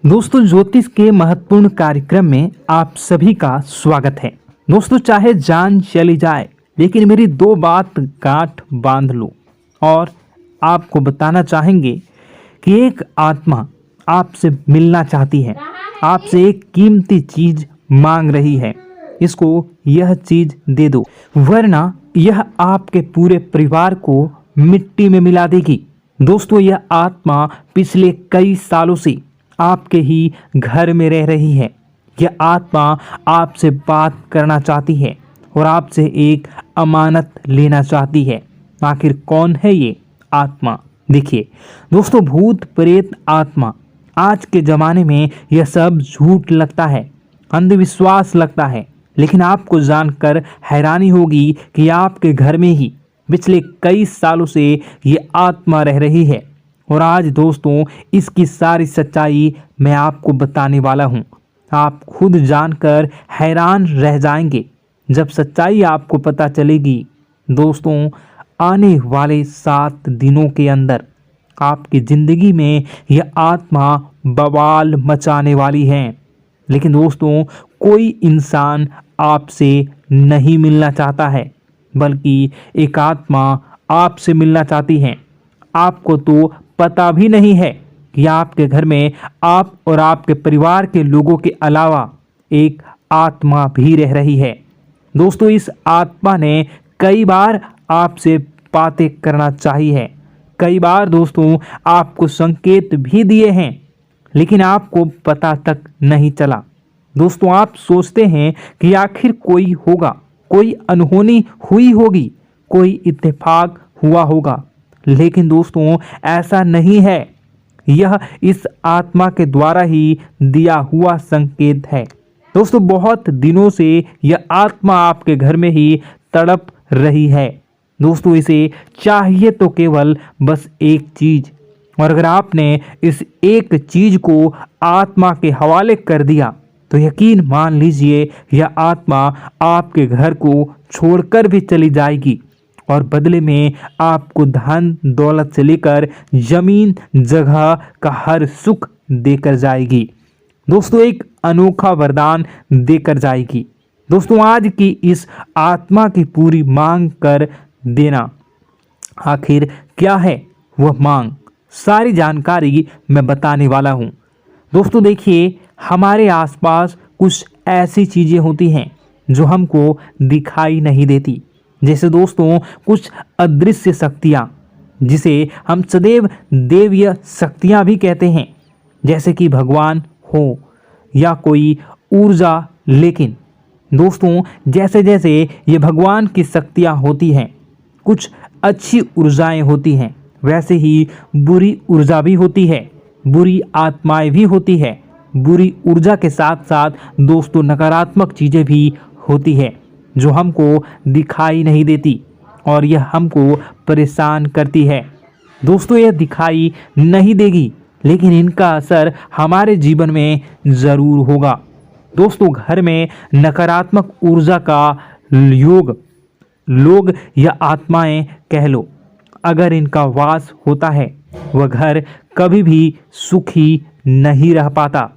दोस्तों, ज्योतिष के महत्वपूर्ण कार्यक्रम में आप सभी का स्वागत है। दोस्तों, चाहे जान चली जाए लेकिन मेरी दो बात गांठ बांध लो। और आपको बताना चाहेंगे कि एक आत्मा आपसे मिलना चाहती है, आपसे एक कीमती चीज मांग रही है। इसको यह चीज दे दो, वरना यह आपके पूरे परिवार को मिट्टी में मिला देगी। दोस्तों, यह आत्मा पिछले कई सालों से आपके ही घर में रह रही है। यह आत्मा आपसे बात करना चाहती है और आपसे एक अमानत लेना चाहती है। आखिर कौन है ये आत्मा? देखिए दोस्तों, भूत प्रेत आत्मा, आज के ज़माने में यह सब झूठ लगता है, अंधविश्वास लगता है, लेकिन आपको जानकर हैरानी होगी कि आपके घर में ही पिछले कई सालों से ये आत्मा रह रही है। और आज दोस्तों, इसकी सारी सच्चाई मैं आपको बताने वाला हूँ। आप खुद जानकर हैरान रह जाएंगे जब सच्चाई आपको पता चलेगी। दोस्तों, आने वाले 7 दिनों के अंदर आपकी ज़िंदगी में यह आत्मा बवाल मचाने वाली है। लेकिन दोस्तों, कोई इंसान आपसे नहीं मिलना चाहता है, बल्कि एक आत्मा आपसे मिलना चाहती है। आपको तो पता भी नहीं है कि आपके घर में आप और आपके परिवार के लोगों के अलावा एक आत्मा भी रह रही है। दोस्तों, इस आत्मा ने कई बार आपसे बातें करना चाहिए है, कई बार दोस्तों आपको संकेत भी दिए हैं, लेकिन आपको पता तक नहीं चला। दोस्तों, आप सोचते हैं कि आखिर कोई होगा, कोई अनहोनी हुई होगी, कोई इत्तेफाक हुआ होगा, लेकिन दोस्तों ऐसा नहीं है। यह इस आत्मा के द्वारा ही दिया हुआ संकेत है। दोस्तों, बहुत दिनों से यह आत्मा आपके घर में ही तड़प रही है। दोस्तों, इसे चाहिए तो केवल बस एक चीज, और अगर आपने इस एक चीज को आत्मा के हवाले कर दिया तो यकीन मान लीजिए यह आत्मा आपके घर को छोड़कर भी चली जाएगी और बदले में आपको धन दौलत से लेकर जमीन जगह का हर सुख देकर जाएगी। दोस्तों, एक अनोखा वरदान देकर जाएगी। दोस्तों, आज की इस आत्मा की पूरी मांग कर देना। आखिर क्या है वह मांग? सारी जानकारी मैं बताने वाला हूँ। दोस्तों देखिए, हमारे आसपास कुछ ऐसी चीज़ें होती हैं जो हमको दिखाई नहीं देती, जैसे दोस्तों कुछ अदृश्य शक्तियाँ, जिसे हम सदैव देवीय शक्तियाँ भी कहते हैं, जैसे कि भगवान हो या कोई ऊर्जा। लेकिन दोस्तों, जैसे जैसे ये भगवान की शक्तियाँ होती हैं, कुछ अच्छी ऊर्जाएं होती हैं, वैसे ही बुरी ऊर्जा भी होती है, बुरी आत्माएं भी होती है। बुरी ऊर्जा के साथ साथ दोस्तों नकारात्मक चीज़ें भी होती है जो हमको दिखाई नहीं देती और यह हमको परेशान करती है। दोस्तों, यह दिखाई नहीं देगी, लेकिन इनका असर हमारे जीवन में ज़रूर होगा। दोस्तों, घर में नकारात्मक ऊर्जा का योग, लोग या आत्माएं कह लो, अगर इनका वास होता है, वह घर कभी भी सुखी नहीं रह पाता।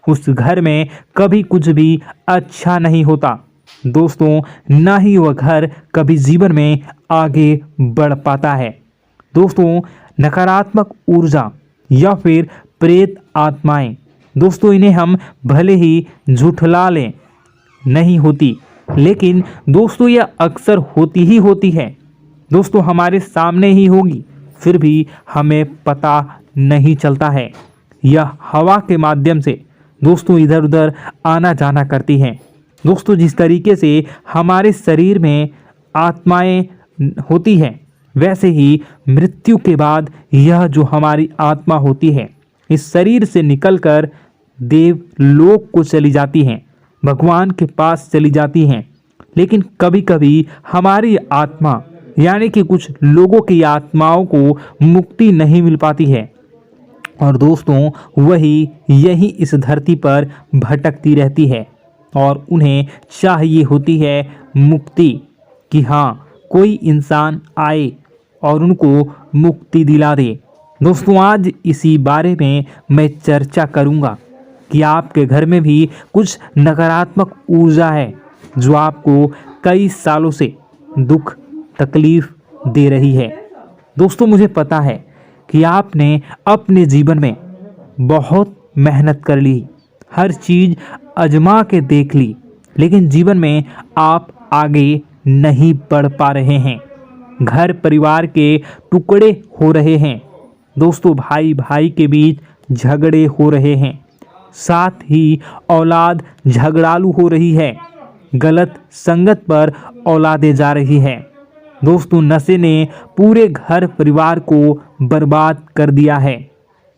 उस घर में कभी कुछ भी अच्छा नहीं होता। दोस्तों, ना ही वह घर कभी जीवन में आगे बढ़ पाता है। दोस्तों, नकारात्मक ऊर्जा या फिर प्रेत आत्माएं, दोस्तों इन्हें हम भले ही झुठला लें, नहीं होती, लेकिन दोस्तों यह अक्सर होती ही होती है। दोस्तों, हमारे सामने ही होगी, फिर भी हमें पता नहीं चलता है। यह हवा के माध्यम से दोस्तों इधर उधर आना जाना करती हैं। दोस्तों, जिस तरीके से हमारे शरीर में आत्माएं होती हैं, वैसे ही मृत्यु के बाद यह जो हमारी आत्मा होती है, इस शरीर से निकलकर देवलोक को चली जाती हैं, भगवान के पास चली जाती हैं। लेकिन कभी कभी हमारी आत्मा, यानी कि कुछ लोगों की आत्माओं को मुक्ति नहीं मिल पाती है, और दोस्तों वही यही इस धरती पर भटकती रहती है और उन्हें चाहिए होती है मुक्ति, कि हाँ कोई इंसान आए और उनको मुक्ति दिला दे। दोस्तों, आज इसी बारे में मैं चर्चा करूँगा कि आपके घर में भी कुछ नकारात्मक ऊर्जा है जो आपको कई सालों से दुख तकलीफ दे रही है। दोस्तों, मुझे पता है कि आपने अपने जीवन में बहुत मेहनत कर ली, हर चीज़ आजमा के देख ली, लेकिन जीवन में आप आगे नहीं बढ़ पा रहे हैं। घर परिवार के टुकड़े हो रहे हैं। दोस्तों, भाई भाई के बीच झगड़े हो रहे हैं। साथ ही औलाद झगड़ालू हो रही है। गलत संगत पर औलादें जा रही है। दोस्तों, नशे ने पूरे घर परिवार को बर्बाद कर दिया है।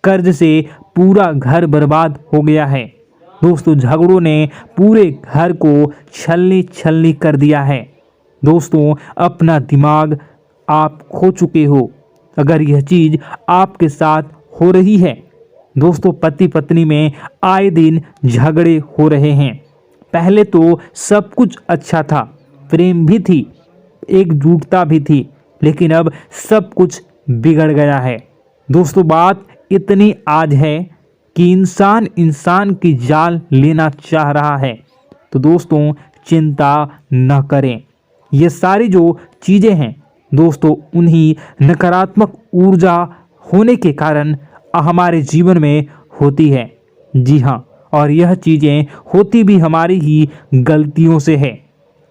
कर्ज से पूरा घर बर्बाद हो गया है। दोस्तों, झगड़ों ने पूरे घर को छलनी छलनी कर दिया है। दोस्तों, अपना दिमाग आप खो चुके हो अगर यह चीज़ आपके साथ हो रही है। दोस्तों, पति पत्नी में आए दिन झगड़े हो रहे हैं। पहले तो सब कुछ अच्छा था, प्रेम भी थी, एकजुटता भी थी, लेकिन अब सब कुछ बिगड़ गया है। दोस्तों, बात इतनी आज है कि इंसान इंसान की जान लेना चाह रहा है। तो दोस्तों, चिंता न करें। ये सारी जो चीज़ें हैं दोस्तों, उन्हीं नकारात्मक ऊर्जा होने के कारण हमारे जीवन में होती है। जी हाँ, और यह चीज़ें होती भी हमारी ही गलतियों से है।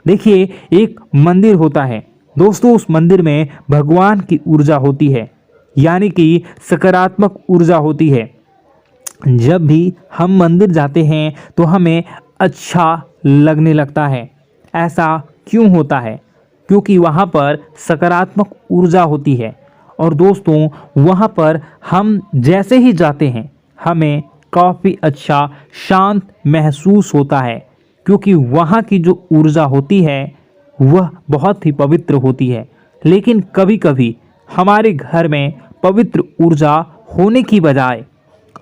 देखिए, एक मंदिर होता है दोस्तों, उस मंदिर में भगवान की ऊर्जा होती है, यानी कि सकारात्मक ऊर्जा होती है। जब भी हम मंदिर जाते हैं तो हमें अच्छा लगने लगता है। ऐसा क्यों होता है? क्योंकि वहाँ पर सकारात्मक ऊर्जा होती है। और दोस्तों, वहाँ पर हम जैसे ही जाते हैं हमें काफ़ी अच्छा शांत महसूस होता है, क्योंकि वहाँ की जो ऊर्जा होती है वह बहुत ही पवित्र होती है। लेकिन कभी कभी हमारे घर में पवित्र ऊर्जा होने की बजाय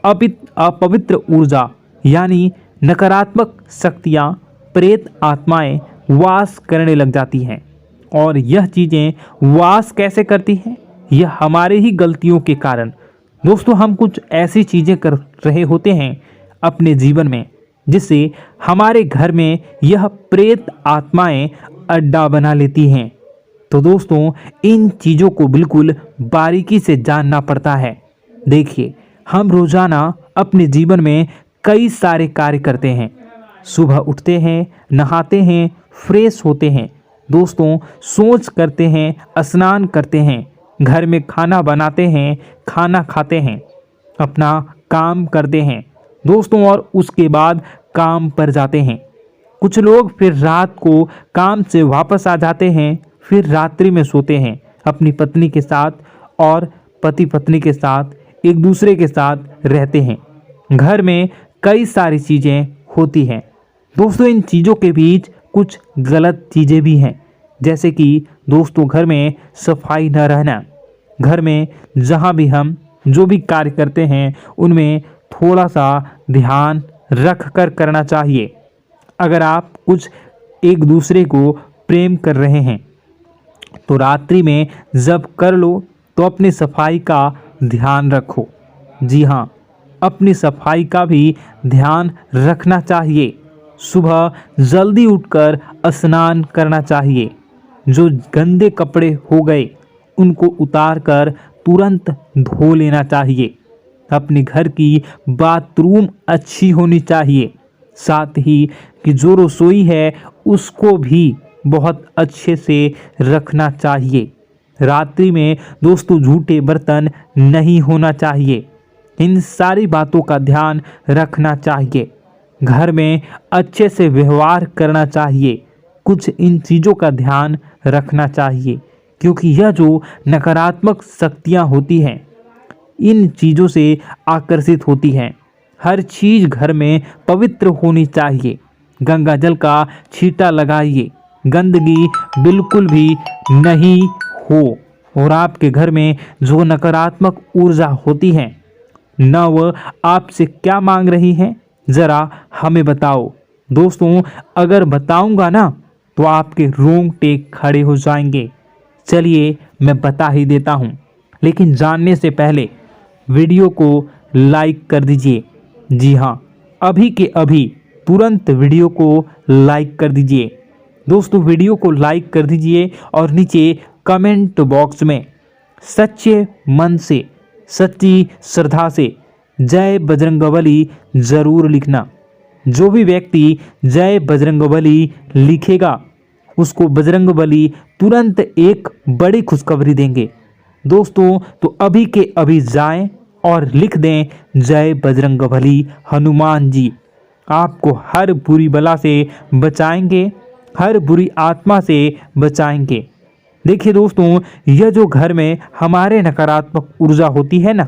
अपवित्र ऊर्जा यानी नकारात्मक शक्तियाँ, प्रेत आत्माएं वास करने लग जाती हैं। और यह चीज़ें वास कैसे करती हैं? यह हमारे ही गलतियों के कारण। दोस्तों, हम कुछ ऐसी चीज़ें कर रहे होते हैं अपने जीवन में जिससे हमारे घर में यह प्रेत आत्माएं अड्डा बना लेती हैं। तो दोस्तों, इन चीज़ों को बिल्कुल बारीकी से जानना पड़ता है। देखिए, हम रोज़ाना अपने जीवन में कई सारे कार्य करते हैं। सुबह उठते हैं, नहाते हैं, फ्रेश होते हैं। दोस्तों, सोच करते हैं, स्नान करते हैं, घर में खाना बनाते हैं, खाना खाते हैं, अपना काम करते हैं दोस्तों, और उसके बाद काम पर जाते हैं। कुछ लोग फिर रात को काम से वापस आ जाते हैं, फिर रात्रि में सोते हैं अपनी पत्नी के साथ, और पति पत्नी के साथ एक दूसरे के साथ रहते हैं। घर में कई सारी चीज़ें होती हैं दोस्तों। इन चीज़ों के बीच कुछ गलत चीज़ें भी हैं, जैसे कि दोस्तों, घर में सफाई न रहना। घर में जहाँ भी हम जो भी कार्य करते हैं उनमें थोड़ा सा ध्यान रख कर करना चाहिए। अगर आप कुछ एक दूसरे को प्रेम कर रहे हैं तो रात्रि में जब कर लो तो अपनी सफाई का ध्यान रखो। जी हाँ, अपनी सफाई का भी ध्यान रखना चाहिए। सुबह जल्दी उठकर स्नान करना चाहिए। जो गंदे कपड़े हो गए उनको उतार कर तुरंत धो लेना चाहिए। अपने घर की बाथरूम अच्छी होनी चाहिए। साथ ही कि जो रसोई है उसको भी बहुत अच्छे से रखना चाहिए। रात्रि में दोस्तों, झूठे बर्तन नहीं होना चाहिए। इन सारी बातों का ध्यान रखना चाहिए। घर में अच्छे से व्यवहार करना चाहिए। कुछ इन चीज़ों का ध्यान रखना चाहिए, क्योंकि यह जो नकारात्मक शक्तियाँ होती हैं इन चीज़ों से आकर्षित होती हैं। हर चीज़ घर में पवित्र होनी चाहिए। गंगा जल का छींटा लगाइए, गंदगी बिल्कुल भी नहीं हो। और आपके घर में जो नकारात्मक ऊर्जा होती है न वह आपसे क्या मांग रही है, ज़रा हमें बताओ। दोस्तों, अगर बताऊंगा ना तो आपके रोंगटे खड़े हो जाएंगे। चलिए मैं बता ही देता हूँ, लेकिन जानने से पहले वीडियो को लाइक कर दीजिए। जी हाँ, अभी के अभी तुरंत वीडियो को लाइक कर दीजिए। दोस्तों वीडियो को लाइक कर दीजिए और नीचे कमेंट बॉक्स में सच्चे मन से, सच्ची श्रद्धा से जय बजरंगबली ज़रूर लिखना। जो भी व्यक्ति जय बजरंगबली लिखेगा उसको बजरंगबली तुरंत एक बड़ी खुशखबरी देंगे। दोस्तों तो अभी के अभी जाएं और लिख दें जय बजरंगबली हनुमान जी, आपको हर बुरी बला से बचाएंगे, हर बुरी आत्मा से बचाएंगे। देखिए दोस्तों, यह जो घर में हमारे नकारात्मक ऊर्जा होती है ना,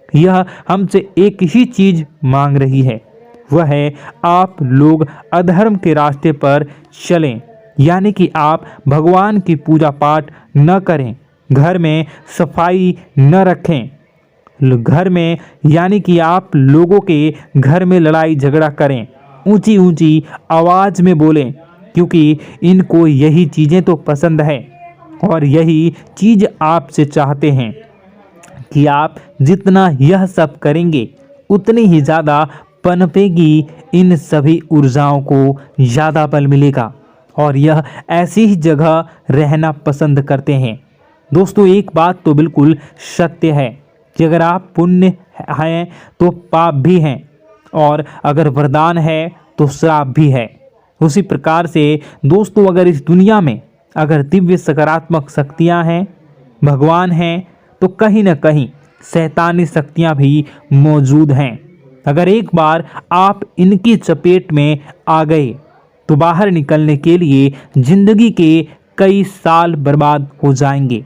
यह हमसे एक ही चीज़ मांग रही है, वह है आप लोग अधर्म के रास्ते पर चलें, यानी कि आप भगवान की पूजा पाठ न करें, घर में सफाई न रखें, घर में यानी कि आप लोगों के घर में लड़ाई झगड़ा करें, ऊंची ऊंची आवाज़ में बोलें, क्योंकि इनको यही चीज़ें तो पसंद है और यही चीज़ आपसे चाहते हैं कि आप जितना यह सब करेंगे उतनी ही ज़्यादा पनपेगी इन सभी ऊर्जाओं को ज़्यादा बल मिलेगा और यह ऐसी ही जगह रहना पसंद करते हैं। दोस्तों एक बात तो बिल्कुल सत्य है कि अगर आप पुण्य हैं तो पाप भी हैं और अगर वरदान है तो श्राप भी है। उसी प्रकार से दोस्तों अगर इस दुनिया में अगर दिव्य सकारात्मक शक्तियां हैं, भगवान हैं, तो कहीं न कहीं शैतानी शक्तियां भी मौजूद हैं। अगर एक बार आप इनकी चपेट में आ गए तो बाहर निकलने के लिए जिंदगी के कई साल बर्बाद हो जाएंगे।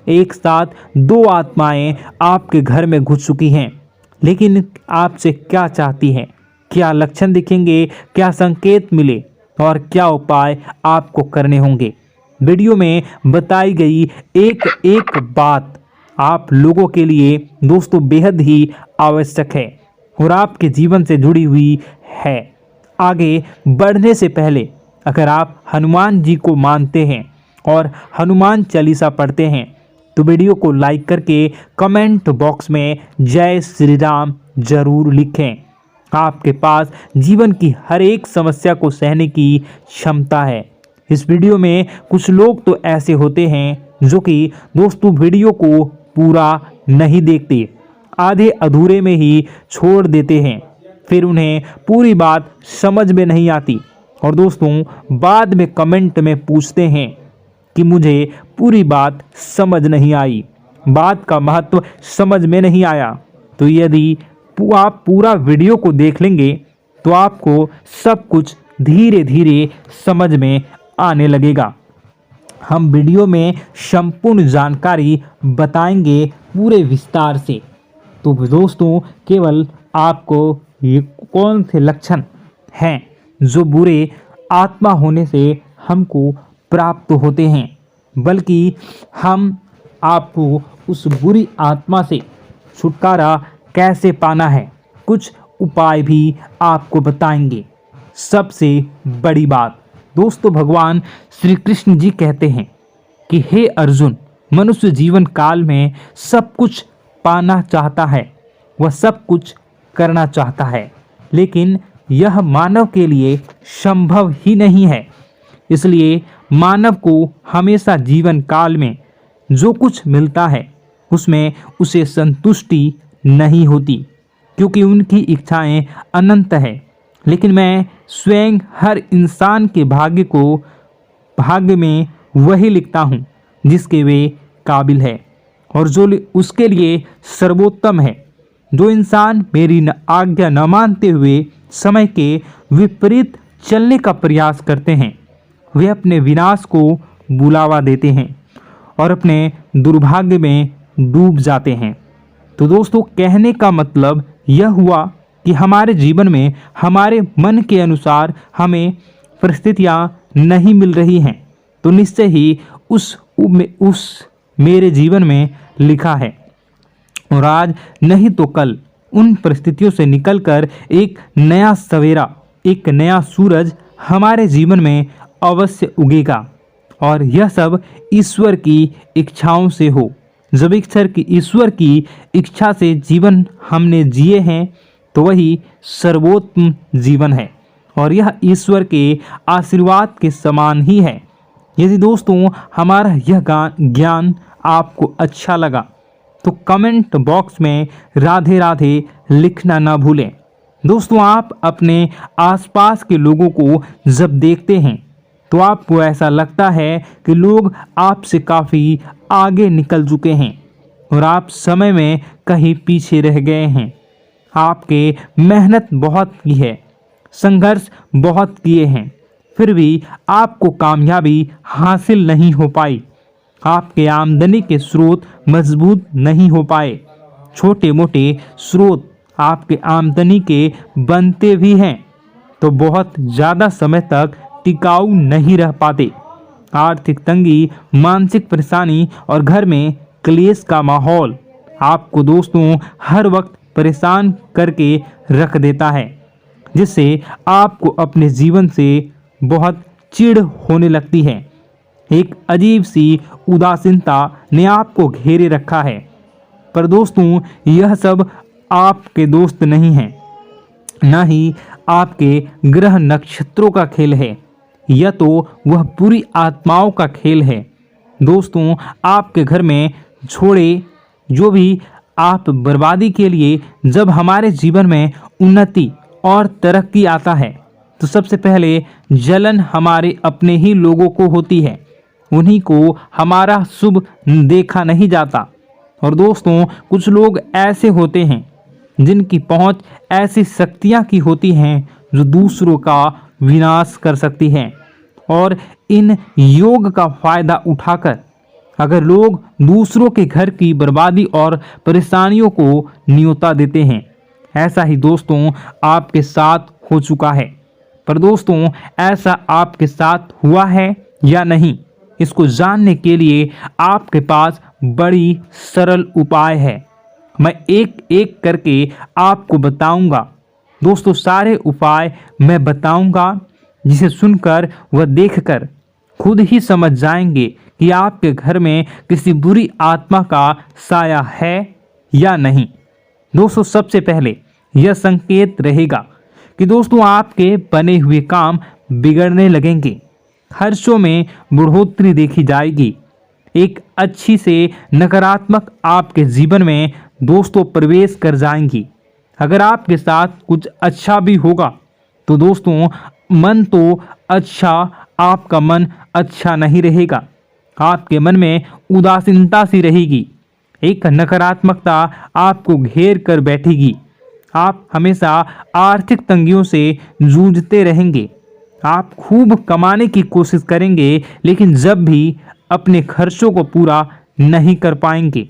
एक साथ दो आत्माएं आपके घर में घुस चुकी हैं, लेकिन आपसे क्या चाहती हैं, क्या लक्षण दिखेंगे, क्या संकेत मिले और क्या उपाय आपको करने होंगे। वीडियो में बताई गई एक एक बात आप लोगों के लिए दोस्तों बेहद ही आवश्यक है और आपके जीवन से जुड़ी हुई है। आगे बढ़ने से पहले अगर आप हनुमान जी को मानते हैं और हनुमान चालीसा पढ़ते हैं तो वीडियो को लाइक करके कमेंट बॉक्स में जय श्री राम जरूर लिखें। आपके पास जीवन की हर एक समस्या को सहने की क्षमता है। इस वीडियो में कुछ लोग तो ऐसे होते हैं जो कि दोस्तों वीडियो को पूरा नहीं देखते, आधे अधूरे में ही छोड़ देते हैं, फिर उन्हें पूरी बात समझ में नहीं आती और दोस्तों बाद में कमेंट में पूछते हैं कि मुझे पूरी बात समझ नहीं आई, बात का महत्व समझ में नहीं आया। तो यदि आप पूरा वीडियो को देख लेंगे तो आपको सब कुछ धीरे धीरे समझ में आने लगेगा। हम वीडियो में संपूर्ण जानकारी बताएंगे पूरे विस्तार से। तो दोस्तों केवल आपको ये कौन से लक्षण हैं जो बुरे आत्मा होने से हमको प्राप्त होते हैं, बल्कि हम आपको उस बुरी आत्मा से छुटकारा कैसे पाना है, कुछ उपाय भी आपको बताएंगे। सबसे बड़ी बात दोस्तों, भगवान श्री कृष्ण जी कहते हैं कि हे अर्जुन, मनुष्य जीवन काल में सब कुछ पाना चाहता है, वह सब कुछ करना चाहता है, लेकिन यह मानव के लिए संभव ही नहीं है। इसलिए मानव को हमेशा जीवन काल में जो कुछ मिलता है उसमें उसे संतुष्टि नहीं होती, क्योंकि उनकी इच्छाएं अनंत है। लेकिन मैं स्वयं हर इंसान के भाग्य में वही लिखता हूँ जिसके वे काबिल है और जो उसके लिए सर्वोत्तम है। जो इंसान मेरी आज्ञा न मानते हुए समय के विपरीत चलने का प्रयास करते हैं, वे अपने विनाश को बुलावा देते हैं और अपने दुर्भाग्य में डूब जाते हैं। तो दोस्तों कहने का मतलब यह हुआ कि हमारे जीवन में हमारे मन के अनुसार हमें परिस्थितियां नहीं मिल रही हैं, तो निश्चय ही उस मेरे जीवन में लिखा है और आज नहीं तो कल उन परिस्थितियों से निकलकर एक नया सवेरा, एक नया सूरज हमारे जीवन में अवश्य उगेगा और यह सब ईश्वर की इच्छाओं से हो। जब ईश्वर की इच्छा से जीवन हमने जिए हैं तो वही सर्वोत्तम जीवन है और यह ईश्वर के आशीर्वाद के समान ही है। यदि दोस्तों हमारा यह ज्ञान आपको अच्छा लगा तो कमेंट बॉक्स में राधे राधे लिखना ना भूलें। दोस्तों आप अपने आसपास के लोगों को जब देखते हैं तो आपको ऐसा लगता है कि लोग आपसे काफ़ी आगे निकल चुके हैं और आप समय में कहीं पीछे रह गए हैं। आपके मेहनत बहुत की है, संघर्ष बहुत किए हैं, फिर भी आपको कामयाबी हासिल नहीं हो पाई। आपके आमदनी के स्रोत मजबूत नहीं हो पाए। छोटे मोटे स्रोत आपके आमदनी के बनते भी हैं तो बहुत ज़्यादा समय तक टिकाऊ नहीं रह पाते। आर्थिक तंगी, मानसिक परेशानी और घर में क्लेश का माहौल आपको दोस्तों हर वक्त परेशान करके रख देता है, जिससे आपको अपने जीवन से बहुत चिढ़ होने लगती है। एक अजीब सी उदासीनता ने आपको घेरे रखा है। पर दोस्तों यह सब आपके दोस्त नहीं हैं, न ही आपके ग्रह नक्षत्रों का खेल है, यह तो वह बुरी आत्माओं का खेल है। दोस्तों आपके घर में छोड़े जो भी आप बर्बादी के लिए जब हमारे जीवन में उन्नति और तरक्की आता है तो सबसे पहले जलन हमारे अपने ही लोगों को होती है। उन्हीं को हमारा शुभ देखा नहीं जाता। और दोस्तों कुछ लोग ऐसे होते हैं जिनकी पहुंच ऐसी शक्तियां की होती हैं जो दूसरों का विनाश कर सकती हैं। और इन योग का फायदा उठाकर अगर लोग दूसरों के घर की बर्बादी और परेशानियों को न्योता देते हैं, ऐसा ही दोस्तों आपके साथ हो चुका है। पर दोस्तों ऐसा आपके साथ हुआ है या नहीं, इसको जानने के लिए आपके पास बड़ी सरल उपाय है। मैं एक एक करके आपको बताऊंगा। दोस्तों सारे उपाय मैं बताऊंगा, जिसे सुनकर व देखकर खुद ही समझ जाएंगे कि आपके घर में किसी बुरी आत्मा का साया है या नहीं। दोस्तों सबसे पहले यह संकेत रहेगा कि दोस्तों आपके बने हुए काम बिगड़ने लगेंगे, खर्चों में बढ़ोतरी देखी जाएगी, एक अच्छी से नकारात्मक आपके जीवन में दोस्तों प्रवेश कर जाएंगी। अगर आपके साथ कुछ अच्छा भी होगा तो दोस्तों मन तो अच्छा, आपका मन अच्छा नहीं रहेगा। आपके मन में उदासीनता सी रहेगी, एक नकारात्मकता आपको घेर कर बैठेगी। आप हमेशा आर्थिक तंगियों से जूझते रहेंगे। आप खूब कमाने की कोशिश करेंगे लेकिन जब भी अपने खर्चों को पूरा नहीं कर पाएंगे।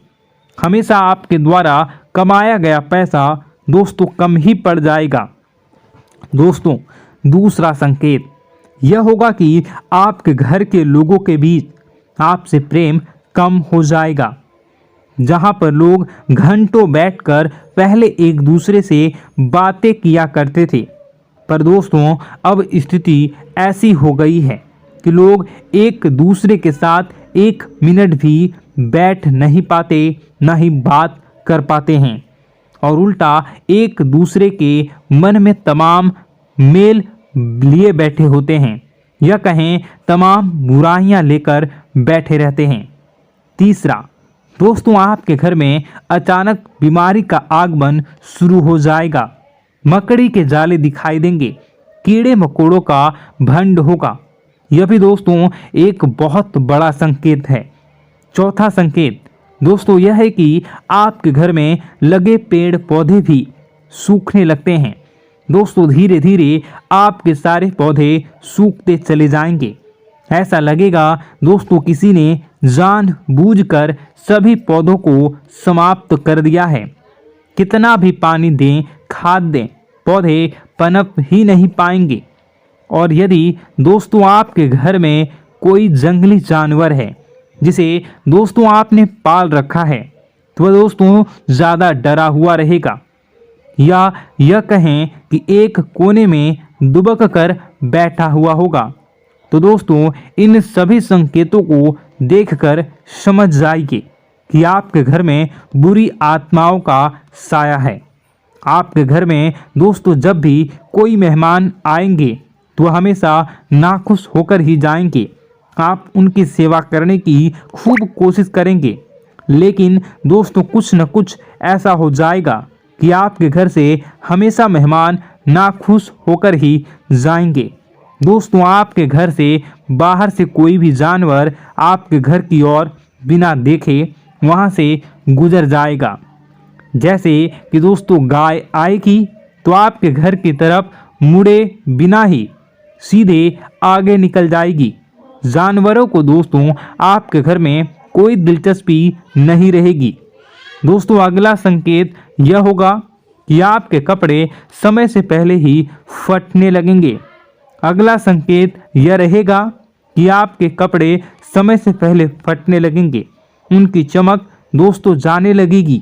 हमेशा आपके द्वारा कमाया गया पैसा दोस्तों कम ही पड़ जाएगा। दोस्तों दूसरा संकेत यह होगा कि आपके घर के लोगों के बीच आपसे प्रेम कम हो जाएगा। जहां पर लोग घंटों बैठकर पहले एक दूसरे से बातें किया करते थे, पर दोस्तों अब स्थिति ऐसी हो गई है कि लोग एक दूसरे के साथ एक मिनट भी बैठ नहीं पाते, ना ही बात कर पाते हैं और उल्टा एक दूसरे के मन में तमाम मेल लिए बैठे होते हैं, या कहें तमाम बुराइयां लेकर बैठे रहते हैं। तीसरा दोस्तों आपके घर में अचानक बीमारी का आगमन शुरू हो जाएगा। मकड़ी के जाले दिखाई देंगे, कीड़े मकोड़ों का भंड होगा। यह भी दोस्तों एक बहुत बड़ा संकेत है। चौथा संकेत दोस्तों यह है कि आपके घर में लगे पेड़ पौधे भी सूखने लगते हैं। दोस्तों धीरे धीरे आपके सारे पौधे सूखते चले जाएंगे। ऐसा लगेगा दोस्तों किसी ने जानबूझकर सभी पौधों को समाप्त कर दिया है। कितना भी पानी दें, खाद दें, पौधे पनप ही नहीं पाएंगे। और यदि दोस्तों आपके घर में कोई जंगली जानवर है जिसे दोस्तों आपने पाल रखा है तो वह दोस्तों ज़्यादा डरा हुआ रहेगा, या यह कहें कि एक कोने में दुबक कर बैठा हुआ होगा, तो दोस्तों इन सभी संकेतों को देखकर समझ जाइए कि आपके घर में बुरी आत्माओं का साया है। आपके घर में दोस्तों जब भी कोई मेहमान आएंगे तो हमेशा नाखुश होकर ही जाएंगे। आप उनकी सेवा करने की खूब कोशिश करेंगे, लेकिन दोस्तों कुछ न कुछ ऐसा हो जाएगा कि आपके घर से हमेशा मेहमान नाखुश होकर ही जाएंगे। दोस्तों आपके घर से बाहर से कोई भी जानवर आपके घर की ओर बिना देखे वहां से गुजर जाएगा। जैसे कि दोस्तों गाय आएगी तो आपके घर की तरफ मुड़े बिना ही सीधे आगे निकल जाएगी। जानवरों को दोस्तों आपके घर में कोई दिलचस्पी नहीं रहेगी। दोस्तों अगला संकेत यह होगा कि आपके कपड़े समय से पहले ही फटने लगेंगे। अगला संकेत यह रहेगा कि आपके कपड़े समय से पहले फटने लगेंगे, उनकी चमक दोस्तों जाने लगेगी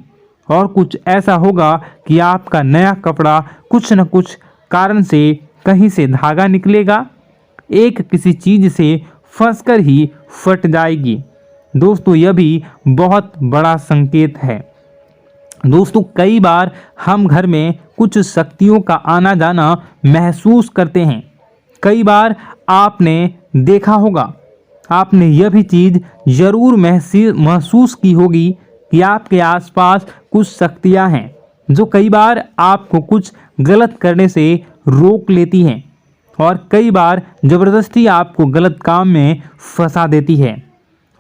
और कुछ ऐसा होगा कि आपका नया कपड़ा कुछ न कुछ कारण से कहीं से धागा निकलेगा, एक किसी चीज से फंसकर ही फट जाएगी। दोस्तों यह भी बहुत बड़ा संकेत है। दोस्तों कई बार हम घर में कुछ शक्तियों का आना जाना महसूस करते हैं। कई बार आपने देखा होगा, आपने यह भी चीज़ ज़रूर महसूस की होगी कि आपके आसपास कुछ शक्तियां हैं जो कई बार आपको कुछ गलत करने से रोक लेती हैं और कई बार ज़बरदस्ती आपको गलत काम में फंसा देती है।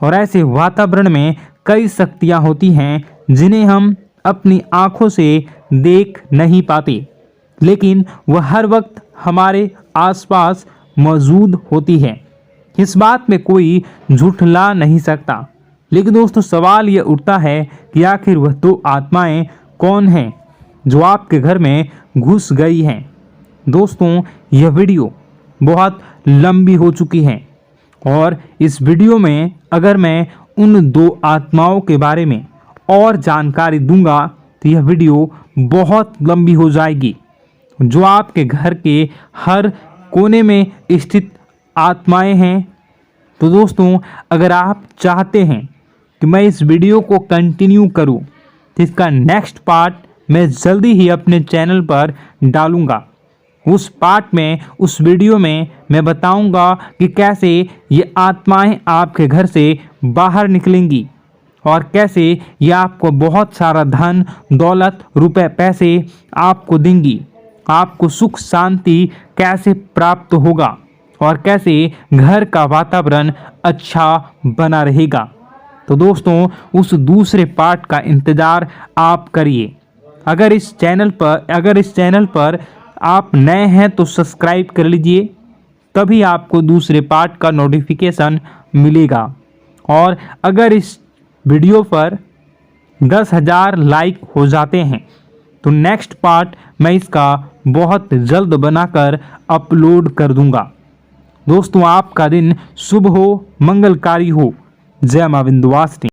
और ऐसे वातावरण में कई शक्तियां होती हैं जिन्हें हम अपनी आँखों से देख नहीं पाते, लेकिन वह हर वक्त हमारे आसपास मौजूद होती है। इस बात में कोई झूठला नहीं सकता। लेकिन दोस्तों सवाल यह उठता है कि आखिर वह दो आत्माएं कौन हैं जो आपके घर में घुस गई हैं। दोस्तों यह वीडियो बहुत लंबी हो चुकी है और इस वीडियो में अगर मैं उन दो आत्माओं के बारे में और जानकारी दूंगा तो यह वीडियो बहुत लंबी हो जाएगी। जो आपके घर के हर कोने में स्थित आत्माएं हैं। तो दोस्तों अगर आप चाहते हैं कि मैं इस वीडियो को कंटिन्यू करूं तो इसका नेक्स्ट पार्ट मैं जल्दी ही अपने चैनल पर डालूंगा। उस पार्ट में, उस वीडियो में मैं बताऊंगा कि कैसे ये आत्माएं आपके घर से बाहर निकलेंगी और कैसे ये आपको बहुत सारा धन दौलत रुपए पैसे आपको देंगी, आपको सुख शांति कैसे प्राप्त होगा और कैसे घर का वातावरण अच्छा बना रहेगा। तो दोस्तों उस दूसरे पार्ट का इंतज़ार आप करिए। अगर इस चैनल पर आप नए हैं तो सब्सक्राइब कर लीजिए, तभी आपको दूसरे पार्ट का नोटिफिकेशन मिलेगा। और अगर इस वीडियो पर 10,000 लाइक हो जाते हैं तो नेक्स्ट पार्ट मैं इसका बहुत जल्द बनाकर अपलोड कर दूंगा। दोस्तों आपका दिन शुभ हो, मंगलकारी हो। जय मां विंध्यवासिनी।